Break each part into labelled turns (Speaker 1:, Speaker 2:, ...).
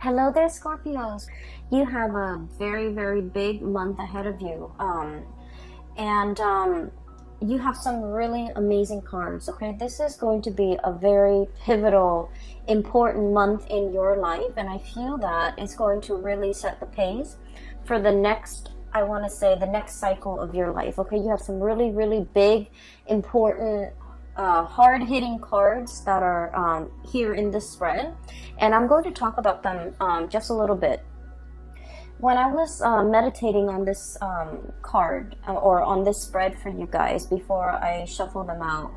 Speaker 1: Hello there, Scorpios. You have a very, very big month ahead of you. And you have some really amazing cards, okay? This is going to be a very pivotal, important month in your life. And I feel that it's going to really set the pace for the next, I want to say, the next cycle of your life, okay? You have some really, really big, important hard-hitting cards that are here in this spread, and I'm going to talk about them just a little bit. When I was meditating on this card or on this spread for you guys before I shuffle them out,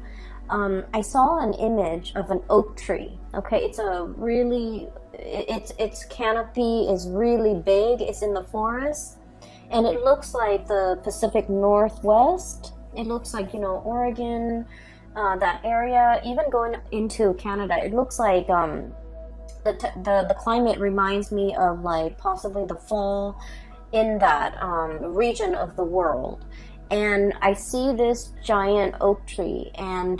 Speaker 1: I saw an image of an oak tree. Okay, it's a really, its canopy is really big. It's in the forest, and it looks like the Pacific Northwest. It looks like, Oregon, that area, even going into Canada. It looks like the climate reminds me of like possibly the fall in that region of the world. And I see this giant oak tree, and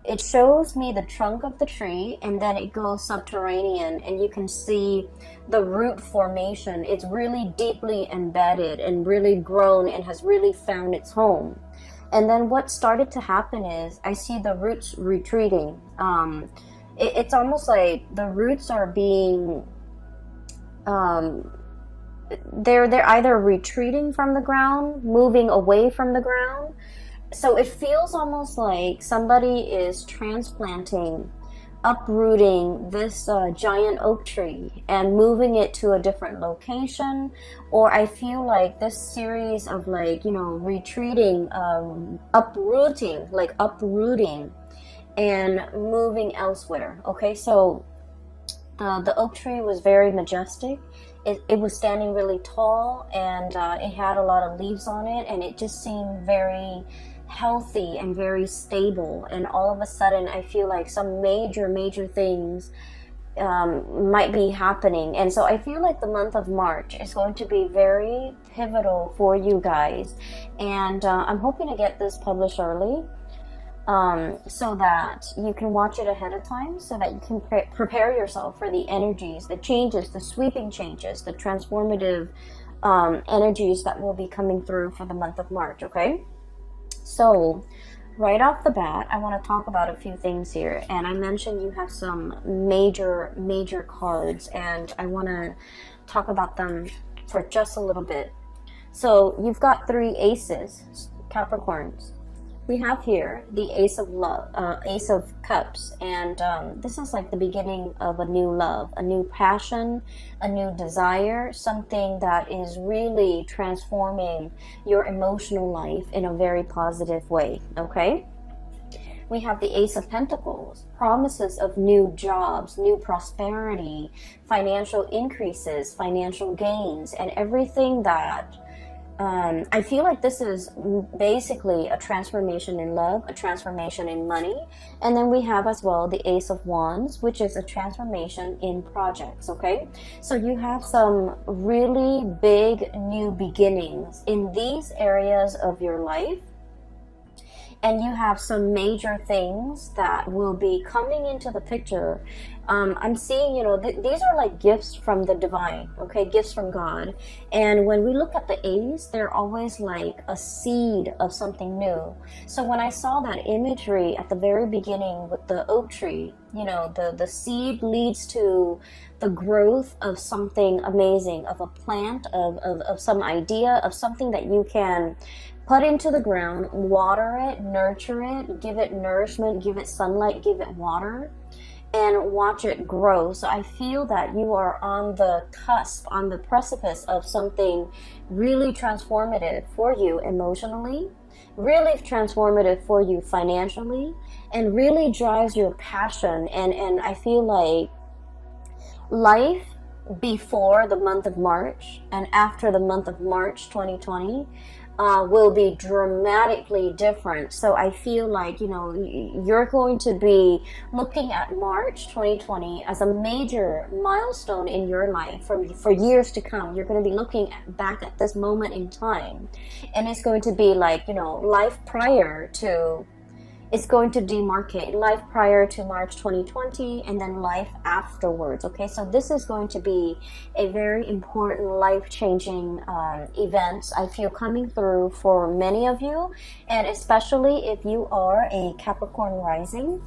Speaker 1: it shows me the trunk of the tree, and then it goes subterranean, and you can see the root formation. It's really deeply embedded and really grown and has really found its home. And then what started to happen is I see the roots retreating. It's almost like the roots are being, they're either retreating from the ground, moving away from the ground. So it feels almost like somebody is transplanting, uprooting this giant oak tree and moving it to a different location. Or I feel like this series of retreating, uprooting and moving elsewhere. Okay, so the oak tree was very majestic. It was standing really tall, and it had a lot of leaves on it, and it just seemed very healthy and very stable. And all of a sudden I feel like some major things might be happening. And so I feel like the month of March is going to be very pivotal for you guys, and I'm hoping to get this published early, so that you can watch it ahead of time, so that you can prepare yourself for the energies, the changes, the sweeping changes, the transformative energies that will be coming through for the month of March. Okay, so right off the bat, I want to talk about a few things here. And I mentioned you have some major cards, and I want to talk about them for just a little bit. So you've got 3 aces, Capricorns. We have here the Ace of Love, Ace of Cups, and this is like the beginning of a new love, a new passion, a new desire, something that is really transforming your emotional life in a very positive way, okay? We have the Ace of Pentacles, promises of new jobs, new prosperity, financial increases, financial gains, and everything that I feel like this is basically a transformation in love, a transformation in money. And then we have as well the Ace of Wands, which is a transformation in projects, okay? So you have some really big new beginnings in these areas of your life. And you have some major things that will be coming into the picture. I'm seeing, these are like gifts from the divine, okay? Gifts from God. And when we look at the A's, they're always like a seed of something new. So when I saw that imagery at the very beginning with the oak tree, the seed leads to the growth of something amazing, of a plant, of some idea, of something that you can put into the ground, water it, nurture it, give it nourishment, give it sunlight, give it water, and watch it grow. So I feel that you are on the cusp, on the precipice of something really transformative for you emotionally, really transformative for you financially, and really drives your passion. And I feel like life before the month of March and after the month of March 2020 will be dramatically different. So I feel like, you're going to be looking at March 2020 as a major milestone in your life for years to come. You're going to be looking back at this moment in time, and it's going to be like, life prior to It's going to demarcate life prior to March 2020 and then life afterwards. Okay, so this is going to be a very important life-changing event, I feel, coming through for many of you, and especially if you are a Capricorn rising.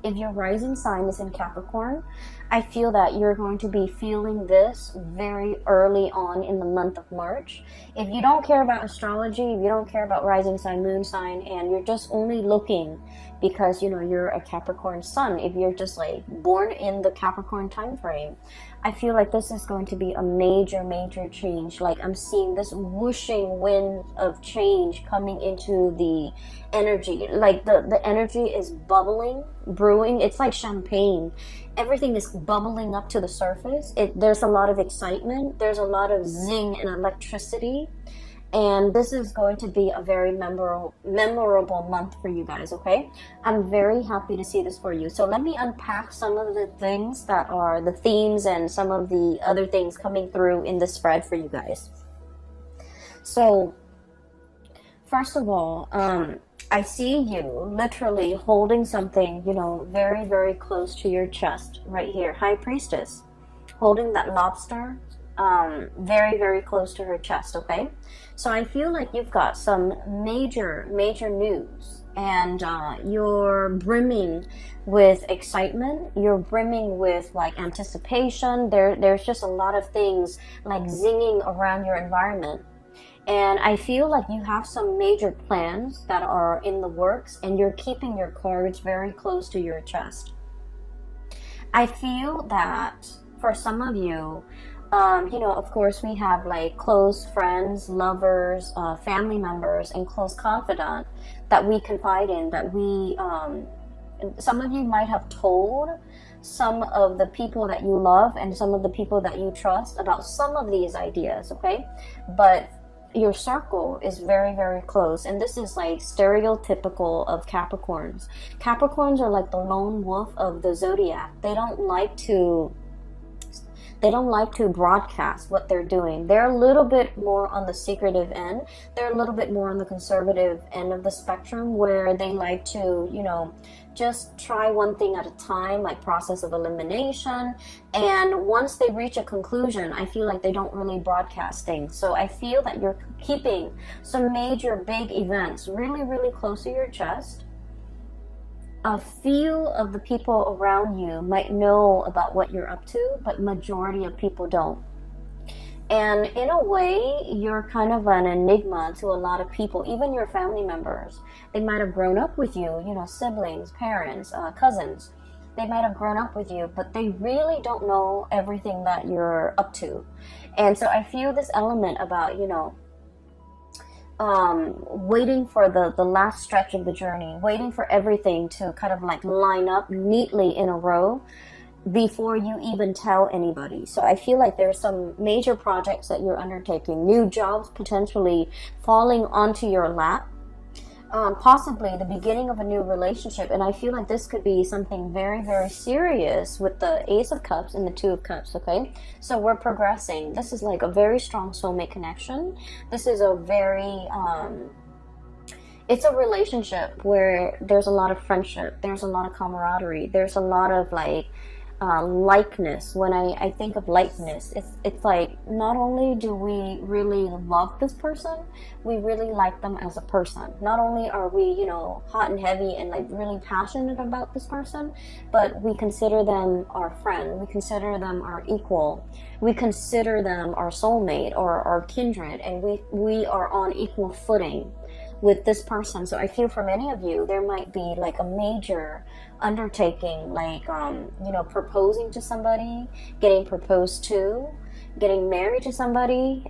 Speaker 1: If your rising sign is in Capricorn, I feel that you're going to be feeling this very early on in the month of March. If you don't care about astrology, if you don't care about rising sign, moon sign, and you're just only looking because, you know, you're a Capricorn sun, if you're just like born in the Capricorn time frame, I feel like this is going to be a major change. Like, I'm seeing this whooshing wind of change coming into the energy. Like the energy is bubbling, brewing. It's like champagne. Everything is bubbling up to the surface. There's a lot of excitement. There's a lot of zing and electricity. And this is going to be a very memorable month for you guys, okay? I'm very happy to see this for you. So let me unpack some of the things that are the themes and some of the other things coming through in the spread for you guys. So, first of all, I see you literally holding something, you know, very close to your chest right here. High Priestess, holding that lobster, very close to her chest, okay? So I feel like you've got some major news, and you're brimming with excitement. You're brimming with like anticipation. There's just a lot of things like zinging around your environment. And I feel like you have some major plans that are in the works, and you're keeping your cards very close to your chest. I feel that for some of you, you know, of course, we have like close friends, lovers, family members, and close confidant that we confide in, that we, some of you might have told some of the people that you love and some of the people that you trust about some of these ideas, okay? But your circle is very close, and this is like stereotypical of Capricorns. Capricorns are like the lone wolf of the zodiac. They don't like to broadcast what they're doing. They're a little bit more on the secretive end. They're a little bit more on the conservative end of the spectrum, where they like to, you know, just try one thing at a time, like process of elimination. And once they reach a conclusion, I feel like they don't really broadcast things. So I feel that you're keeping some major big events really close to your chest. A few of the people around you might know about what you're up to, but majority of people don't. And in a way, you're kind of an enigma to a lot of people, even your family members. They might have grown up with you, you know, siblings, parents, cousins. They might have grown up with you, but they really don't know everything that you're up to. And so I feel this element about, you know, waiting for the last stretch of the journey, waiting for everything to kind of like line up neatly in a row before you even tell anybody. So I feel like there's some major projects that you're undertaking, new jobs potentially falling onto your lap, possibly the beginning of a new relationship. And I feel like this could be something very serious with the Ace of Cups and the Two of Cups, okay? So we're progressing. This is like a very strong soulmate connection. This is a very, it's a relationship where there's a lot of friendship, there's a lot of camaraderie, there's a lot of like, likeness. When I think of likeness, it's like not only do we really love this person, we really like them as a person. Not only are we, you know, hot and heavy and like really passionate about this person, but we consider them our friend, we consider them our equal, we consider them our soulmate or our kindred, and we are on equal footing with this person. So I feel for many of you, there might be like a major undertaking, like, you know, proposing to somebody, getting proposed to, getting married to somebody,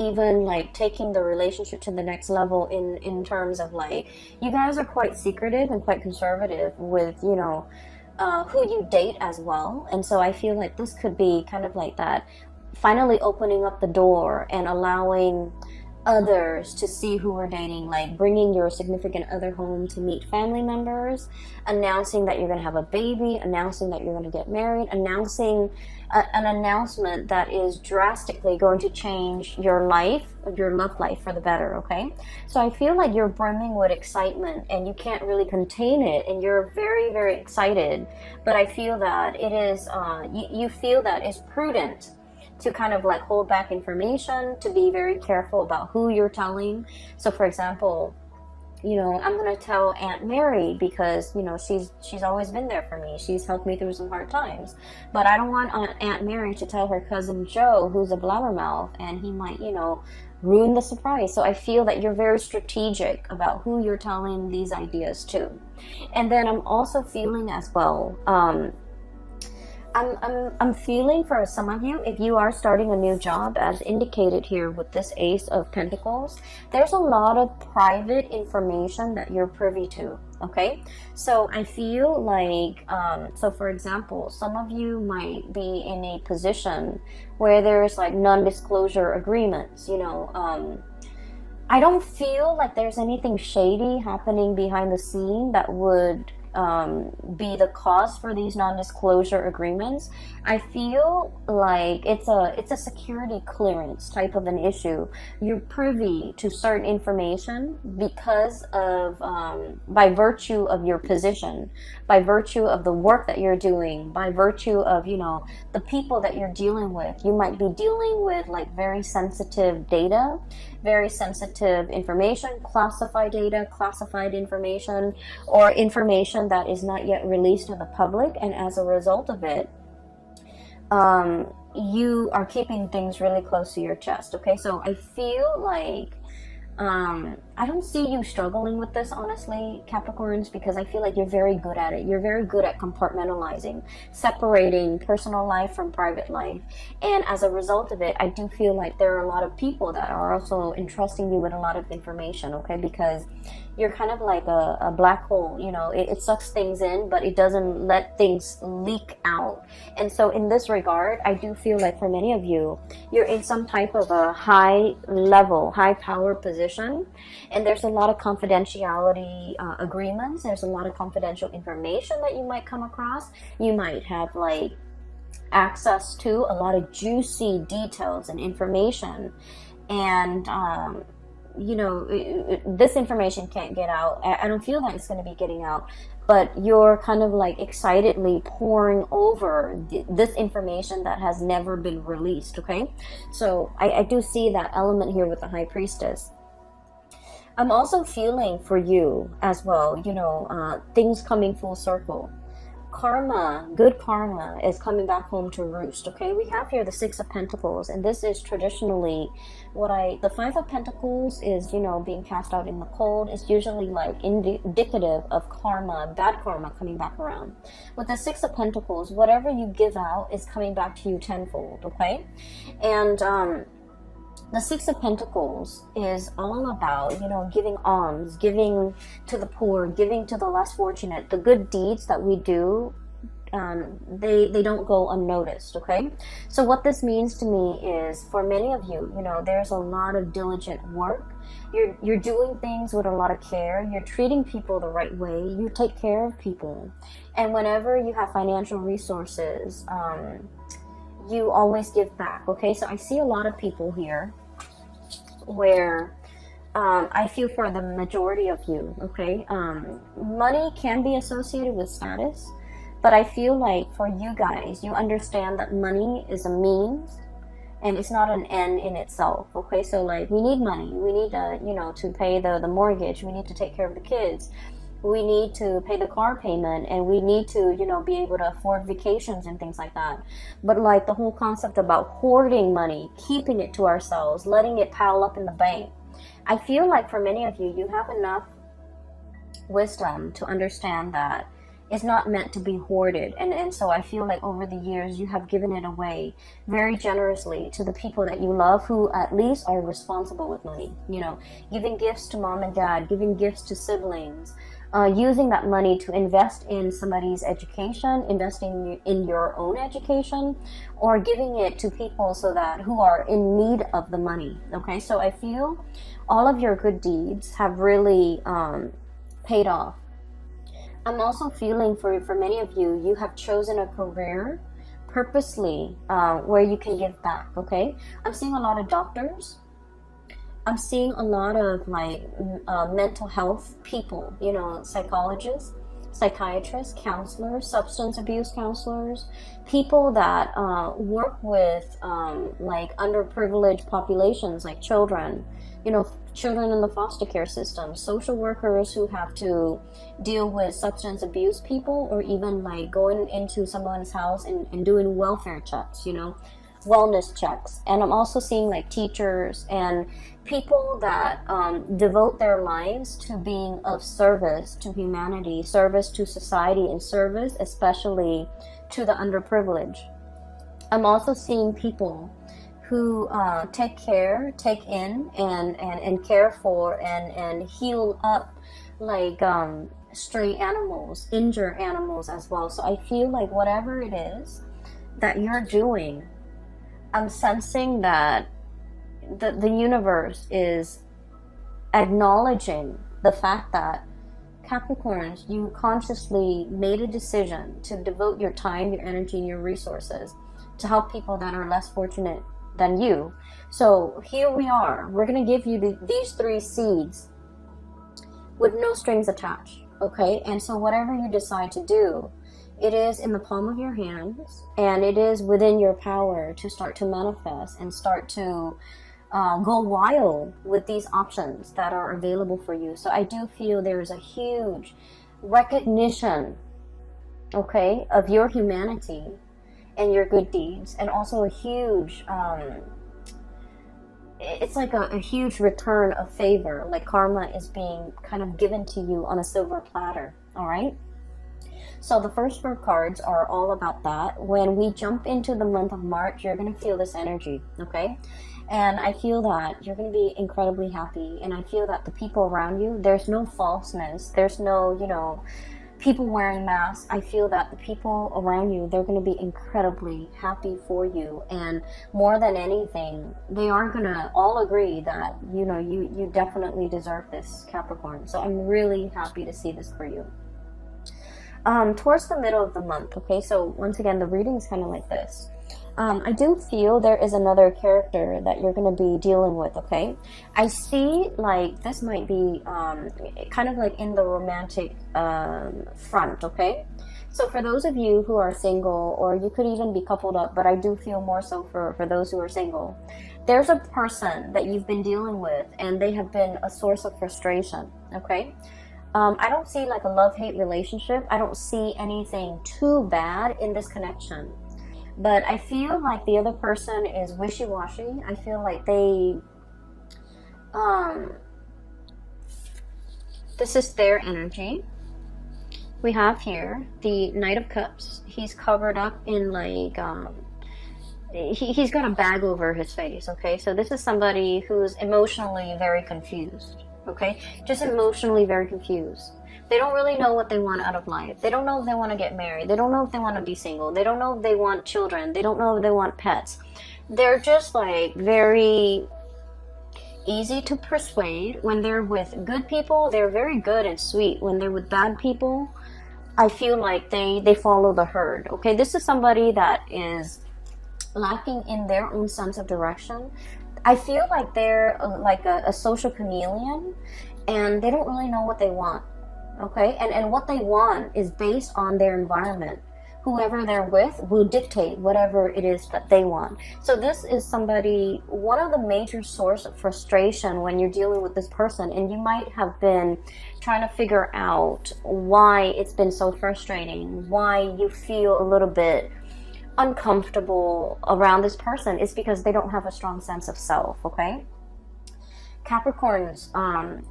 Speaker 1: even like taking the relationship to the next level in terms of like, you guys are quite secretive and quite conservative with, you know, who you date as well. And so I feel like this could be kind of like that, finally opening up the door and allowing others to see who we're dating, like bringing your significant other home to meet family members, announcing that you're going to have a baby, announcing that you're going to get married, announcing an announcement that is drastically going to change your life, your love life for the better, okay? So I feel like you're brimming with excitement and you can't really contain it, and you're very, very excited. But I feel that it is, you feel that it's prudent to kind of like hold back information, to be very careful about who you're telling. So for example, you know, I'm going to tell Aunt Mary because, you know, she's always been there for me. She's helped me through some hard times. But I don't want Aunt Mary to tell her cousin Joe, who's a blabbermouth, and he might, you know, ruin the surprise. So I feel that you're very strategic about who you're telling these ideas to. And then I'm also feeling as well, I'm feeling for some of you, if you are starting a new job, as indicated here with this Ace of Pentacles, there's a lot of private information that you're privy to, okay? So I feel like, so for example, some of you might be in a position where there's like non-disclosure agreements, you know. I don't feel like there's anything shady happening behind the scene that would be the cause for these non-disclosure agreements. I feel like it's a security clearance type of an issue. You're privy to certain information because of by virtue of your position, by virtue of the work that you're doing, by virtue of, you know, the people that you're dealing with. You might be dealing with like very sensitive data, very sensitive information, classified data, classified information, or information that is not yet released to the public, and as a result of it, you are keeping things really close to your chest, okay? So I feel like I don't see you struggling with this, honestly, Capricorns, because I feel like you're very good at it. You're very good at compartmentalizing, separating personal life from private life. And as a result of it, I do feel like there are a lot of people that are also entrusting you with a lot of information, okay? Because you're kind of like a black hole, you know, it sucks things in, but it doesn't let things leak out. And so in this regard, I do feel like for many of you, you're in some type of a high level, high power position, and there's a lot of confidentiality agreements. There's a lot of confidential information that you might come across. You might have like access to a lot of juicy details and information, and you know, this information can't get out. I don't feel like it's going to be getting out, but you're kind of like excitedly pouring over this information that has never been released, okay? So I do see that element here with the High Priestess. I'm also feeling for you as well, you know, things coming full circle. Karma, good karma is coming back home to roost, okay? We have here the Six of Pentacles, and this is traditionally the Five of Pentacles is, you know, being cast out in the cold. It's usually like indicative of karma, bad karma coming back around. With the Six of Pentacles, whatever you give out is coming back to you tenfold, okay? And the Six of Pentacles is all about, you know, giving alms, giving to the poor, giving to the less fortunate. The good deeds that we do, they don't go unnoticed, okay? So what this means to me is, for many of you, you know, there's a lot of diligent work. You're doing things with a lot of care. You're treating people the right way. You take care of people. And whenever you have financial resources, you always give back, okay? So I see a lot of people here where I feel for the majority of you, okay? Money can be associated with status, but I feel like for you guys, you understand that money is a means and it's not an end in itself, okay? So like, we need money. We need you know, to pay the mortgage. We need to take care of the kids. We need to pay the car payment, and we need to, you know, be able to afford vacations and things like that. But like the whole concept about hoarding money, keeping it to ourselves, letting it pile up in the bank, I feel like for many of you, you have enough wisdom to understand that it's not meant to be hoarded. And so I feel like over the years, you have given it away very generously to the people that you love, who at least are responsible with money. You know, giving gifts to mom and dad, giving gifts to siblings, using that money to invest in somebody's education, investing in your own education, or giving it to people so that who are in need of the money. Okay, so I feel all of your good deeds have really paid off. I'm also feeling for many of you, you have chosen a career purposely where you can give back. Okay, I'm seeing a lot of doctors. I'm seeing a lot of like mental health people, you know, psychologists, psychiatrists, counselors, substance abuse counselors, people that work with like underprivileged populations like children, you know, children in the foster care system, social workers who have to deal with substance abuse people, or even like going into someone's house and doing welfare checks, you know, wellness checks. And I'm also seeing like teachers and people that devote their lives to being of service to humanity, service to society, and service especially to the underprivileged. I'm also seeing people who take in and care for and heal up like stray animals, injured animals as well. So I feel like whatever it is that you're doing, I'm sensing that the universe is acknowledging the fact that Capricorns, you consciously made a decision to devote your time, your energy, and your resources to help people that are less fortunate than you. So here we are. We're going to give you these 3 seeds with no strings attached. Okay? And so whatever you decide to do, it is in the palm of your hands, and it is within your power to start to manifest and start to go wild with these options that are available for you. So I do feel there's a huge recognition, okay, of your humanity and your good deeds, and also a huge it's like a huge return of favor, like karma is being kind of given to you on a silver platter. All right, so the first 4 cards are all about that. When we jump into the month of March, you're going to feel this energy, okay? And I feel that you're going to be incredibly happy, and I feel that the people around you, there's no falseness, there's no, you know, people wearing masks. I feel that the people around you, they're going to be incredibly happy for you, and more than anything, they are going to all agree that, you know, you definitely deserve this, Capricorn. So I'm really happy to see this for you. Towards the middle of the month, okay, so once again, the reading is kind of like this. I do feel there is another character that you're going to be dealing with, okay? I see like this might be kind of like in the romantic front, okay? So for those of you who are single, or you could even be coupled up, but I do feel more so for those who are single, there's a person that you've been dealing with, and they have been a source of frustration, okay? I don't see like a love-hate relationship. I don't see anything too bad in this connection. But I feel like the other person is wishy-washy. I feel like they, this is their energy. We have here the Knight of Cups. He's covered up in like, he's got a bag over his face, okay? So this is somebody who's emotionally very confused, okay? Just emotionally very confused. They don't really know what they want out of life. They don't know if they want to get married. They don't know if they want to be single. They don't know if they want children. They don't know if they want pets. They're just like very easy to persuade. When they're with good people, they're very good and sweet. When they're with bad people, I feel like they follow the herd. Okay, this is somebody that is lacking in their own sense of direction. I feel like they're like a social chameleon, and they don't really know what they want. Okay, and what they want is based on their environment. Whoever they're with will dictate whatever it is that they want. So this is somebody, one of the major source of frustration when you're dealing with this person, and you might have been trying to figure out why it's been so frustrating, why you feel a little bit uncomfortable around this person. It's because they don't have a strong sense of self, okay? Capricorns,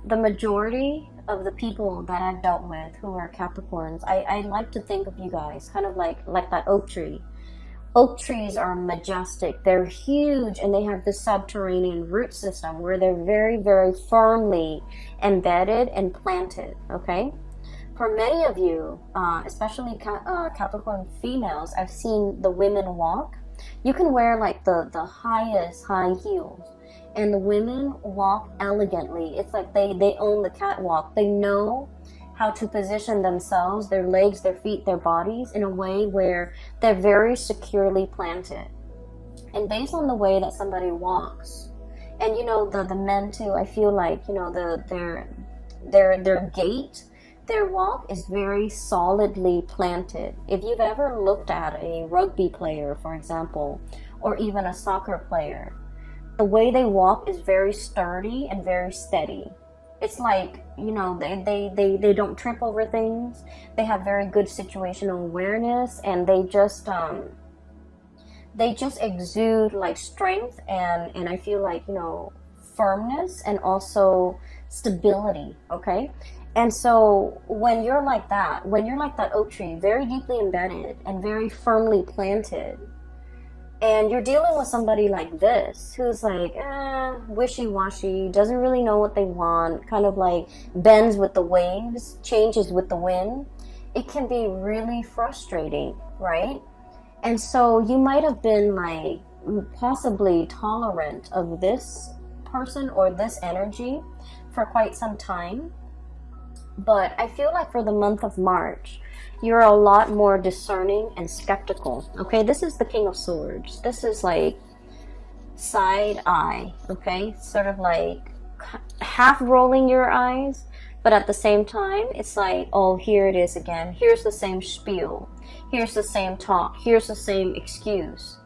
Speaker 1: the majority of the people that I've dealt with who are Capricorns, I like to think of you guys kind of like that oak tree. Oak trees are majestic, they're huge, and they have this subterranean root system where they're very, very firmly embedded and planted, okay? for many of you, especially Capricorn females, I've seen the women walk. You can wear like the highest high heels, and the women walk elegantly. It's like they own the catwalk. They know how to position themselves, their legs, their feet, their bodies in a way where they're very securely planted. And based on the way that somebody walks, and you know, the men too, I feel like, you know, their gait, their walk is very solidly planted. If you've ever looked at a rugby player, for example, or even a soccer player, the way they walk is very sturdy and very steady. It's like, you know, they don't trip over things. They have very good situational awareness, and they just exude like strength and I feel like, you know, firmness and also stability. Okay. And so when you're like that oak tree, very deeply embedded and very firmly planted, and you're dealing with somebody like this who's like wishy-washy, doesn't really know what they want, kind of like bends with the waves, changes with the wind, it can be really frustrating, right? And so you might have been like possibly tolerant of this person or this energy for quite some time. But I feel like for the month of March, you're a lot more discerning and skeptical. Okay, this is the King of Swords. This is like side eye, okay? Sort of like half rolling your eyes, but at the same time, it's like, oh, here it is again. Here's the same spiel. Here's the same talk. Here's the same excuse.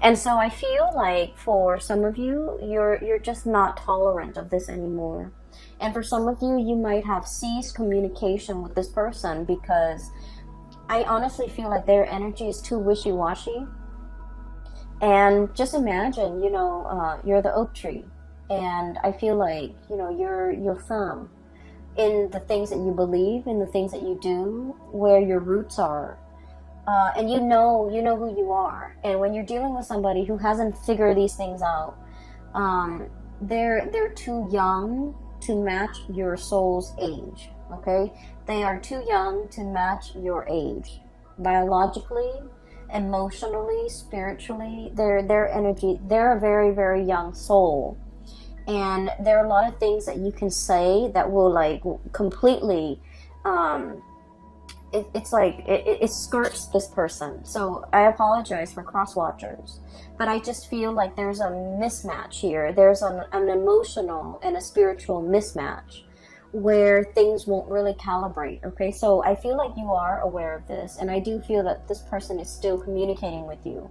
Speaker 1: And so I feel like for some of you, you're just not tolerant of this anymore. And for some of you, you might have ceased communication with this person because I honestly feel like their energy is too wishy-washy. And just imagine, you know, you're the oak tree, and I feel like, you know, you're firm in the things that you believe, in the things that you do, where your roots are. And you know who you are. And when you're dealing with somebody who hasn't figured these things out, they're too young to match your soul's age. Okay, they are too young to match your age, biologically, emotionally, spiritually. Their energy. They're a very, very young soul, and there are a lot of things that you can say that will like completely. It's like it skirts this person. So I apologize for cross watchers, but I just feel like there's a mismatch here. There's an emotional and a spiritual mismatch where things won't really calibrate. Okay, so I feel like you are aware of this, and I do feel that this person is still communicating with you,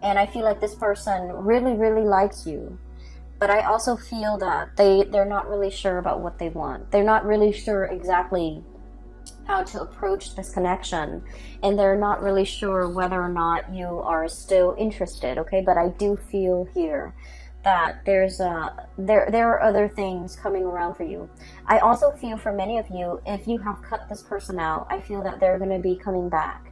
Speaker 1: and I feel like this person really, really likes you. But I also feel that they're not really sure about what they want. They're not really sure exactly how to approach this connection, and they're not really sure whether or not you are still interested. Okay, but I do feel here that there are other things coming around for you. I also feel for many of you, if you have cut this person out, I feel that they're going to be coming back.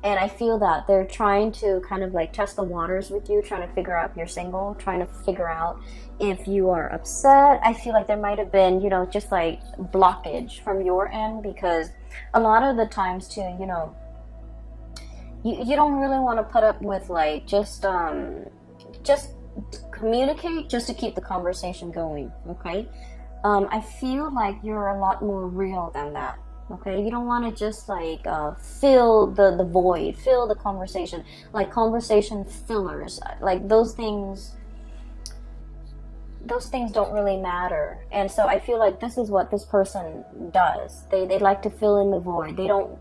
Speaker 1: And I feel that they're trying to kind of like test the waters with you, trying to figure out if you're single, trying to figure out if you are upset. I feel like there might have been, you know, just like blockage from your end, because a lot of the times too, you know, you don't really want to put up with like just communicate just to keep the conversation going. Okay, I feel like you're a lot more real than that. Okay, you don't want to just like fill the void, fill the conversation, like conversation fillers, like those things don't really matter. And so I feel like this is what this person does. They like to fill in the void. They don't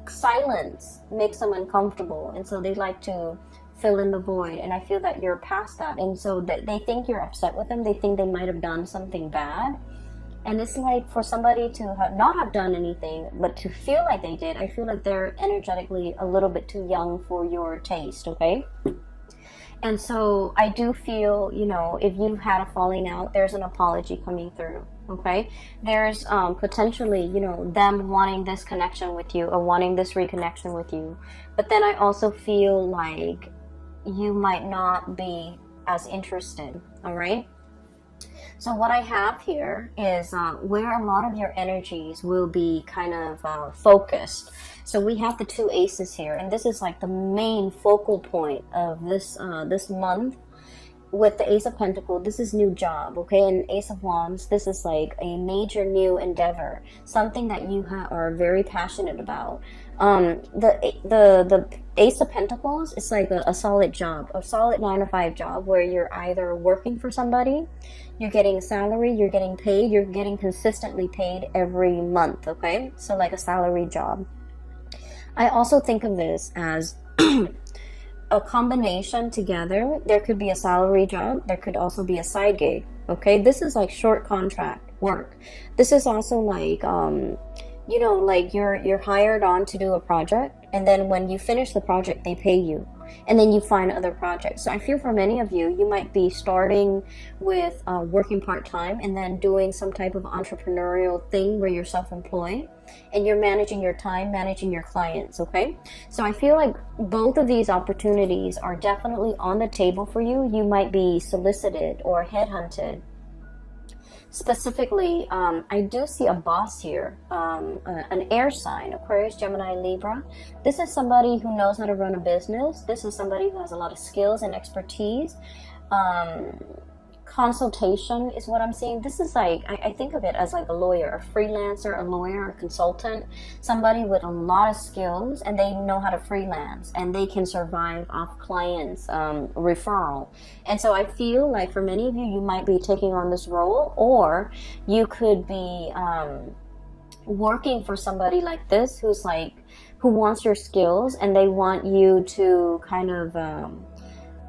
Speaker 1: silence makes them uncomfortable, and so they like to fill in the void. And I feel that you're past that, and so they think you're upset with them. They think they might have done something bad. And it's like for somebody to not have done anything, but to feel like they did, I feel like they're energetically a little bit too young for your taste, okay? And so I do feel, you know, if you've had a falling out, there's an apology coming through, okay? There's potentially, you know, them wanting this connection with you or wanting this reconnection with you. But then I also feel like you might not be as interested, all right? So what I have here is where a lot of your energies will be kind of focused. So we have the two aces here, and this is like the main focal point of this month. With the Ace of Pentacles, this is new job, okay? And Ace of Wands, this is like a major new endeavor, something that you are very passionate about. The Ace of Pentacles is like a solid job, a solid 9 to 5 job, where you're either working for somebody, you're getting a salary, you're getting paid, you're getting consistently paid every month, okay? So like a salary job. I also think of this as a combination together. There could be a salary job, there could also be a side gig, okay? This is like short contract work. This is also like you know, like you're hired on to do a project, and then when you finish the project they pay you, and then you find other projects. So I feel for many of you, you might be starting with working part-time and then doing some type of entrepreneurial thing where you're self-employed and you're managing your time, managing your clients, okay? So I feel like both of these opportunities are definitely on the table for you. You might be solicited or headhunted. Specifically, I do see a boss here, an air sign, Aquarius, Gemini, Libra. This is somebody who knows how to run a business. This is somebody who has a lot of skills and expertise. Consultation is what I'm seeing. This is like, I think of it as like a lawyer, a freelancer, a lawyer, a consultant, somebody with a lot of skills, and they know how to freelance and they can survive off clients' referral. And so I feel like for many of you, you might be taking on this role, or you could be working for somebody like this who's like, who wants your skills, and they want you to kind of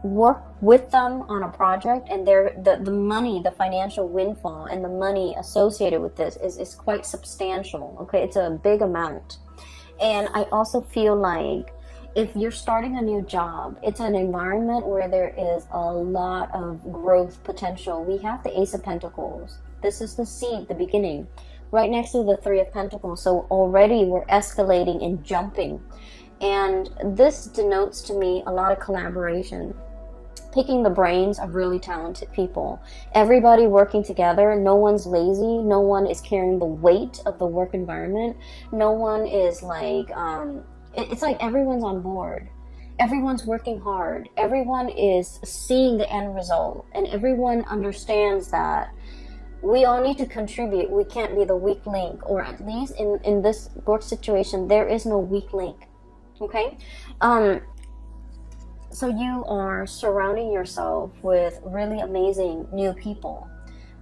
Speaker 1: work with them on a project, and the money, the financial windfall and the money associated with this is quite substantial, okay? It's a big amount. And I also feel like if you're starting a new job, it's an environment where there is a lot of growth potential. We have the Ace of Pentacles. This is the seed, the beginning, right next to the Three of Pentacles. So already we're escalating and jumping. And this denotes to me a lot of collaboration, picking the brains of really talented people, everybody working together. No one's lazy, no one is carrying the weight of the work environment, no one is like it's like everyone's on board, everyone's working hard, everyone is seeing the end result, and everyone understands that we all need to contribute. We can't be the weak link, or at least in this work situation there is no weak link, okay? So you are surrounding yourself with really amazing new people,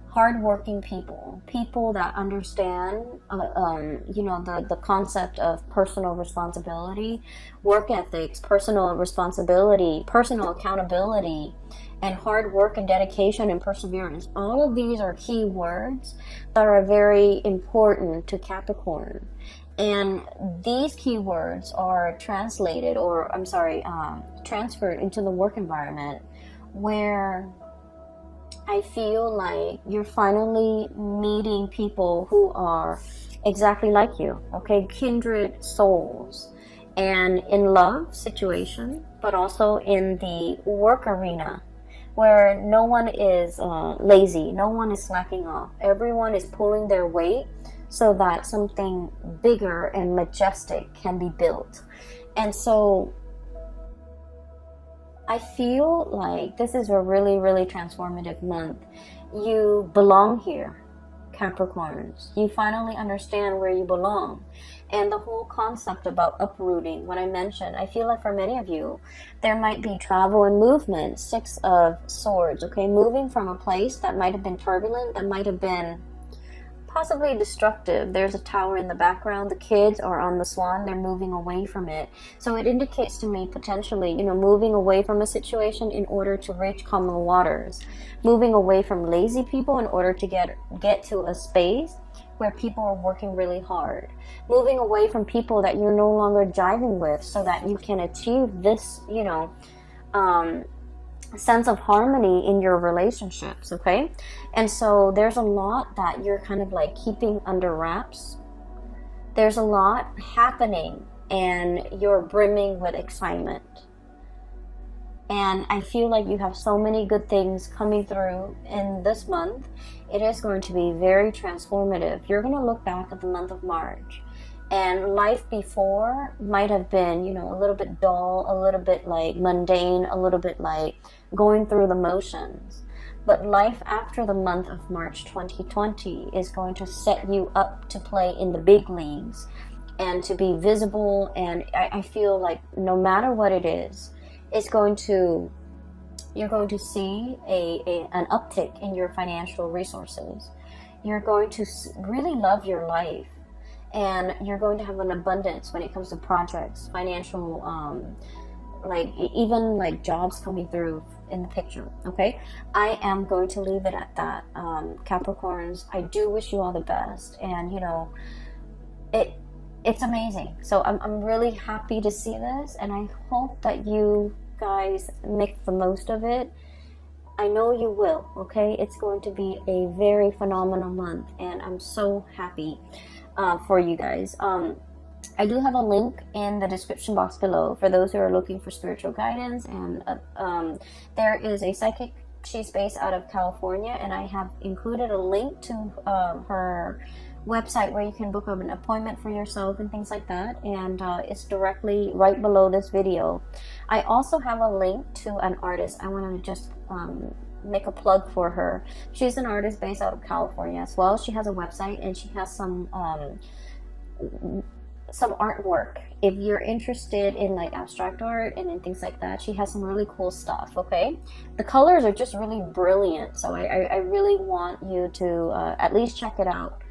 Speaker 1: hardworking people, people that understand, you know, the concept of personal responsibility, work ethics, personal responsibility, personal accountability, and hard work and dedication and perseverance. All of these are key words that are very important to Capricorn. And these keywords are translated, or I'm sorry, transferred into the work environment, where I feel like you're finally meeting people who are exactly like you, okay? Kindred souls. And in love situation, but also in the work arena, where no one is lazy, no one is slacking off. Everyone is pulling their weight so that something bigger and majestic can be built. And so I feel like this is a really, really transformative month. You belong here, Capricorns. You finally understand where you belong. And the whole concept about uprooting, what I mentioned, I feel like for many of you, there might be travel and movement. Six of Swords, okay? Moving from a place that might have been turbulent, that might have been possibly destructive. There's a tower in the background. The kids are on the swan. They're moving away from it. So it indicates to me potentially, you know, moving away from a situation in order to reach calmer waters. Moving away from lazy people in order to get to a space where people are working really hard. Moving away from people that you're no longer jiving with so that you can achieve this, you know, sense of harmony in your relationships, okay? And so there's a lot that you're kind of like keeping under wraps. There's a lot happening and you're brimming with excitement. And I feel like you have so many good things coming through in this month. It is going to be very transformative. You're going to look back at the month of March, and life before might have been, you know, a little bit dull, a little bit like mundane, a little bit like going through the motions. But life after the month of March 2020 is going to set you up to play in the big leagues and to be visible. And I feel like no matter what it is, it's going to, you're going to see an uptick in your financial resources. You're going to really love your life, and you're going to have an abundance when it comes to projects, financial, like even like jobs coming through in the picture. Okay, I am going to leave it at that. Capricorns, I do wish you all the best, and you know, it's amazing. So I'm really happy to see this, and I hope that you guys make the most of it. I know you will. Okay, it's going to be a very phenomenal month, and I'm so happy for you guys. I do have a link in the description box below for those who are looking for spiritual guidance, and there is a psychic. She's based out of California, and I have included a link to her website where you can book an appointment for yourself and things like that, and it's directly right below this video. I also have a link to an artist. I want to just make a plug for her. She's an artist based out of California as well. She has a website, and she has some artwork. If you're interested in like abstract art and in things like that, she has some really cool stuff. Okay, the colors are just really brilliant, so I really want you to at least check it out.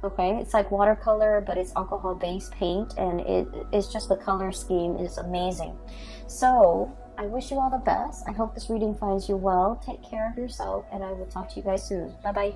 Speaker 1: Okay, it's like watercolor, but it's alcohol based paint, and it's just, the color scheme is amazing. So I wish you all the best. I hope this reading finds you well. Take care of yourself, and I will talk to you guys soon. Bye bye.